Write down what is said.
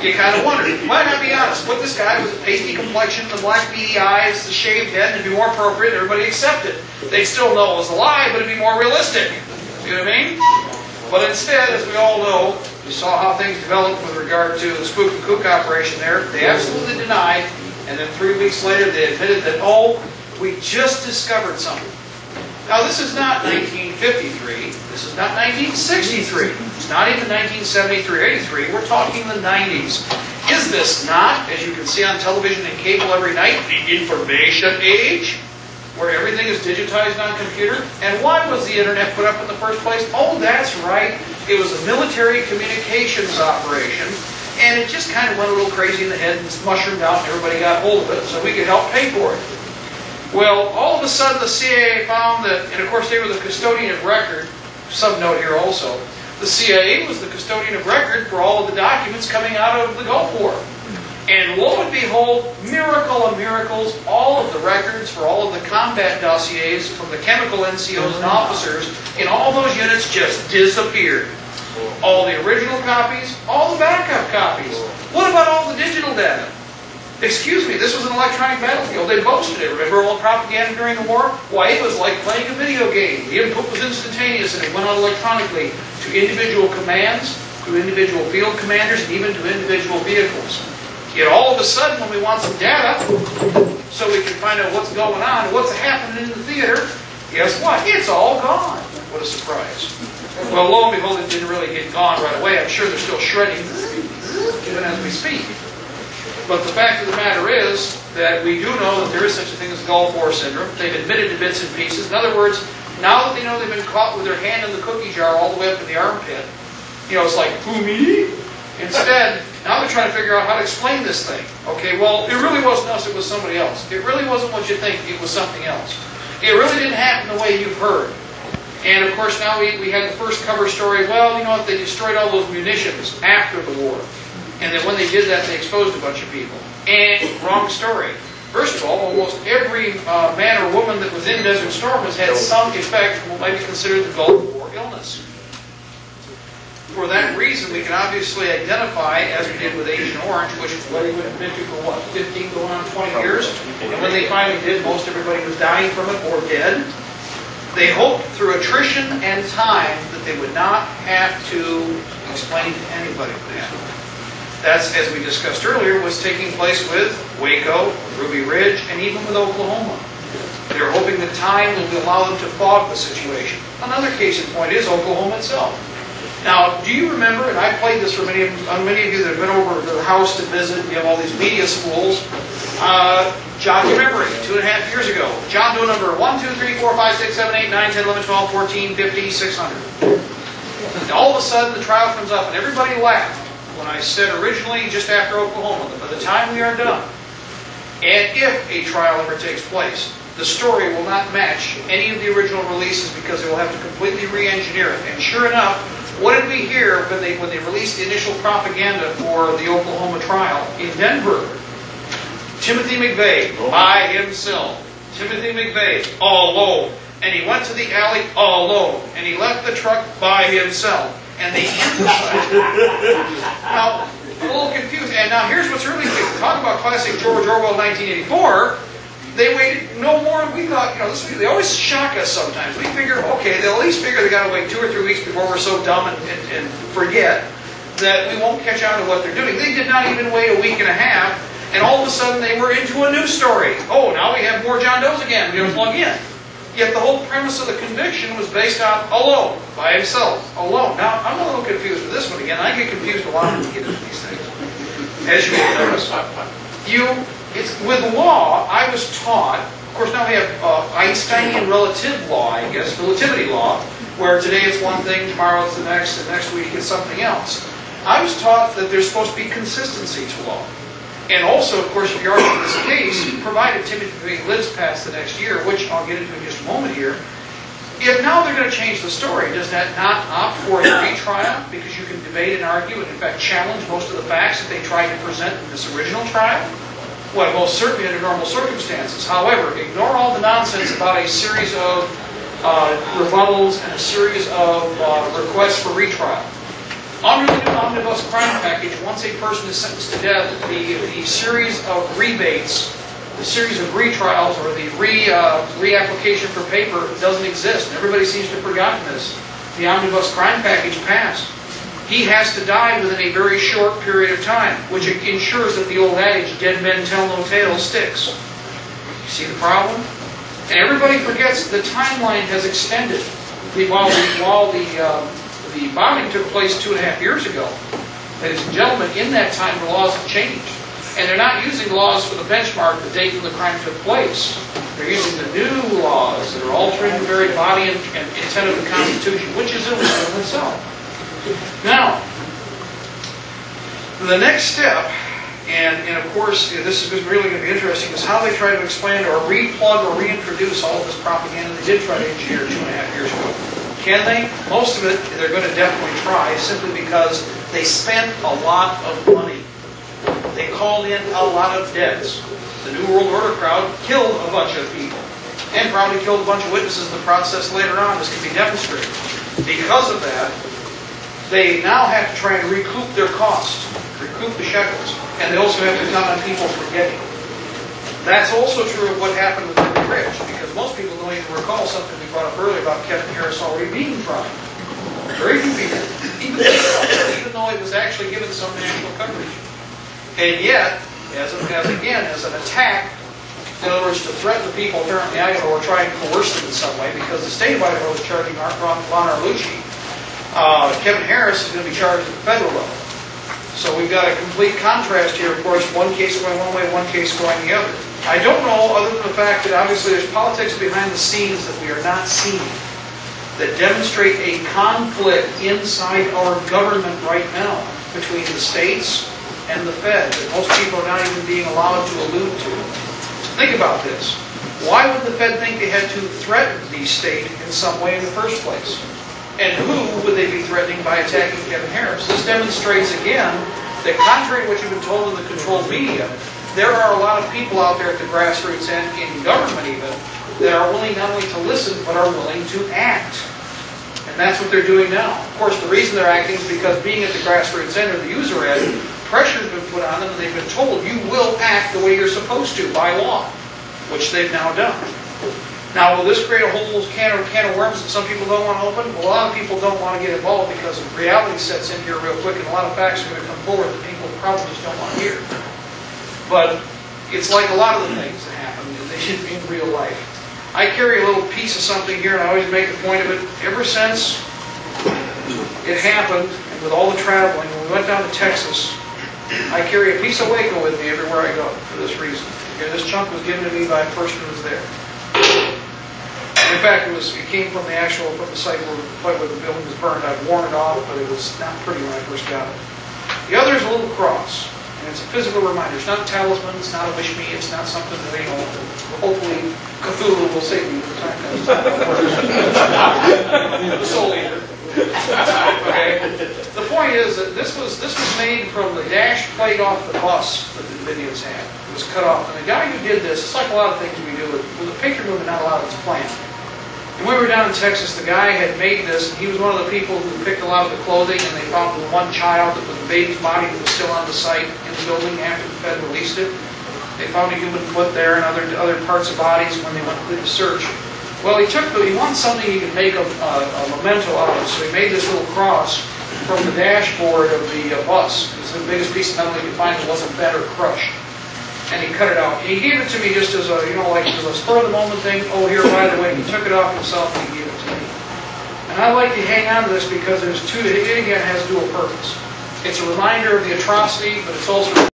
You kind of wonder. Why not be honest? Put this guy with a pasty complexion, the black beady eyes, the shaved head, and it'd be more appropriate, everybody accept it. They'd still know it was a lie, but it'd be more realistic. See what I mean? But instead, as we all know, you saw how things developed with regard to the spook and kook operation there. They absolutely denied, and then 3 weeks later they admitted that, oh, we just discovered something. Now this is not 1953, this is not 1963, it's not even 1973 or 83, we're talking the 90s. Is this not, as you can see on television and cable every night, the information age? Where everything is digitized on computer? And why was the internet put up in the first place? Oh, that's right, it was a military communications operation, and it just kind of went a little crazy in the head and mushroomed out and everybody got hold of it so we could help pay for it. Well, all of a sudden the CIA found that, and of course they were the custodian of record, subnote here also, the CIA was the custodian of record for all of the documents coming out of the Gulf War. And lo and behold, miracle of miracles, all of the records for all of the combat dossiers from the chemical NCOs and officers in all those units just disappeared. All the original copies, all the backup copies. What about all the digital data? Excuse me, this was an electronic battlefield. They boasted it. Remember all the propaganda during the war? Why, it was like playing a video game. The input was instantaneous and it went out electronically to individual commands, to individual field commanders, and even to individual vehicles. Yet all of a sudden, when we want some data, so we can find out what's going on and what's happening in the theater, guess what? It's all gone. What a surprise. Well, lo and behold, it didn't really get gone right away. I'm sure they're still shredding even as we speak. But the fact of the matter is that we do know that there is such a thing as Gulf War syndrome. They've admitted to bits and pieces. In other words, now that they know they've been caught with their hand in the cookie jar all the way up in the armpit, you know, it's like, who, me? Instead, now they're trying to figure out how to explain this thing. Okay, well, it really wasn't us, it was somebody else. It really wasn't what you think, it was something else. It really didn't happen the way you've heard. And of course, now we had the first cover story, well, you know what, they destroyed all those munitions after the war. And then when they did that, they exposed a bunch of people. And wrong story. First of all, almost every man or woman that was in Desert Storm has had some effect from what might be considered the Gulf War illness. For that reason, we can obviously identify, as we did with Agent Orange, which we would have been to for what, 15 going on 20 years? And when they finally did, most everybody was dying from it or dead. They hoped through attrition and time that they would not have to explain to anybody that. That's, as we discussed earlier, was taking place with Waco, Ruby Ridge, and even with Oklahoma. They're hoping that time will allow them to fog the situation. Another case in point is Oklahoma itself. Now, do you remember, and I played this for many of you that have been over to the house to visit, we have all these media schools, John remembering, 2.5 years ago, John Doe number 1, 2, 3, 4, 5, 6, 7, 8, 9, 10, 11, 12, 14, 50, 600. And all of a sudden the trial comes up and everybody laughed when I said originally just after Oklahoma that by the time we are done, and if a trial ever takes place, the story will not match any of the original releases because they will have to completely re-engineer it. And sure enough, what did we hear when they released the initial propaganda for the Oklahoma trial in Denver? Timothy McVeigh, by himself. Timothy McVeigh, all alone. And he went to the alley all alone. And he left the truck by himself. And they emphasized it. Now, I'm a little confused. And now here's what's really good. Talk about classic George Orwell 1984. They waited no more. We thought, you know, they always shock us sometimes. We figure, okay, they'll at least figure they got to wait 2 or 3 weeks before we're so dumb and forget that we won't catch on to what they're doing. They did not even wait a week and a half, and all of a sudden they were into a new story. Oh, now we have more John Does again. We're going to plug in. Yet the whole premise of the conviction was based on alone, by himself, alone. Now, I'm a little confused with this one again. I get confused a lot when we get into these things. As you may notice, with law, I was taught, of course now we have Einsteinian relative law, I guess, relativity law, where today it's one thing, tomorrow it's the next, and next week it's something else. I was taught that there's supposed to be consistency to law. And also, of course, if you argue this case, provided Timothy McVeigh lives past the next year, which I'll get into in just a moment here, if now they're going to change the story, does that not opt for a retrial? Because you can debate and argue and in fact challenge most of the facts that they tried to present in this original trial? Well, most certainly under normal circumstances. However, ignore all the nonsense about a series of rebuttals and a series of requests for retrial. Under the new omnibus crime package, once a person is sentenced to death, the series of rebates, the series of retrials, or the reapplication for paper doesn't exist. And everybody seems to have forgotten this. The omnibus crime package passed. He has to die within a very short period of time, which ensures that the old adage, dead men tell no tales, sticks. You see the problem? And everybody forgets the timeline has extended. While the bombing took place 2.5 years ago, ladies and gentlemen, in that time the laws have changed. And they're not using laws for the benchmark, the date when the crime took place. They're using the new laws that are altering the very body and intent of the Constitution, which is illegal in itself. Now, the next step, and of course this is really going to be interesting, is how they try to explain or replug or reintroduce all of this propaganda they did try to engineer 2.5 years ago. Can they? Most of it they're going to definitely try, simply because they spent a lot of money. They called in a lot of deaths. The New World Order crowd killed a bunch of people, and probably killed a bunch of witnesses in the process later on. This can be demonstrated. Because of that, they now have to try and recoup their costs, recoup the shekels, and they also have to count on people forgetting. That's also true of what happened with the rich, because most people don't even recall something we brought up earlier about Kevin Harris already being tried. Very few people, even though it was actually given some national coverage. And yet, as an attack, in other words, to threaten the people apparently Idaho or try and coerce them in some way, because the state of Idaho is charging Ron Arlucci. Kevin Harris is going to be charged at the federal level. So we've got a complete contrast here, of course, one case going one way, one case going the other. I don't know, other than the fact that obviously there's politics behind the scenes that we are not seeing, that demonstrate a conflict inside our government right now between the states and the Fed that most people are not even being allowed to allude to. Think about this. Why would the Fed think they had to threaten the state in some way in the first place? And who would they be threatening by attacking Kevin Harris? This demonstrates again that contrary to what you've been told in the controlled media, there are a lot of people out there at the grassroots and in government even that are willing not only to listen but are willing to act. And that's what they're doing now. Of course, the reason they're acting is because being at the grassroots end or the user end, pressure's been put on them and they've been told you will act the way you're supposed to by law, which they've now done. Now, will this create a whole can of worms that some people don't want to open? Well, a lot of people don't want to get involved because reality sets in here real quick and a lot of facts are going to come forward that people probably just don't want to hear. But it's like a lot of the things that happen in real life. I carry a little piece of something here and I always make a point of it. Ever since it happened, and with all the traveling, when we went down to Texas, I carry a piece of Waco with me everywhere I go for this reason. Okay, this chunk was given to me by a person who was there. In fact, it came from the site where the building was burned. I'd worn it off, but it was not pretty when I first got it. The other is a little cross, and it's a physical reminder. It's not a talisman, it's not a wish me, it's not something that, hopefully Cthulhu will save me from time comes. The soul eater. Okay. The point is that this was made from the dash plate off the bus that the videos had. It was cut off, and the guy who did this, it's like a lot of things we do with the picture movement, not a lot of it's planned. And when we were down in Texas, the guy had made this, and he was one of the people who picked a lot of the clothing, and they found the one child that was the baby's body that was still on the site in the building after the Fed released it. They found a human foot there and other parts of bodies when they went through the search. Well, he wanted something he could make a memento out of, so he made this little cross from the dashboard of the bus. It was the biggest piece of metal he could find that wasn't bent or crushed. And he cut it out. He gave it to me just as a, like as a spur of the moment thing. Oh, here, by the way, he took it off himself and he gave it to me. And I like to hang on to this because it again has dual purpose. It's a reminder of the atrocity, but it's also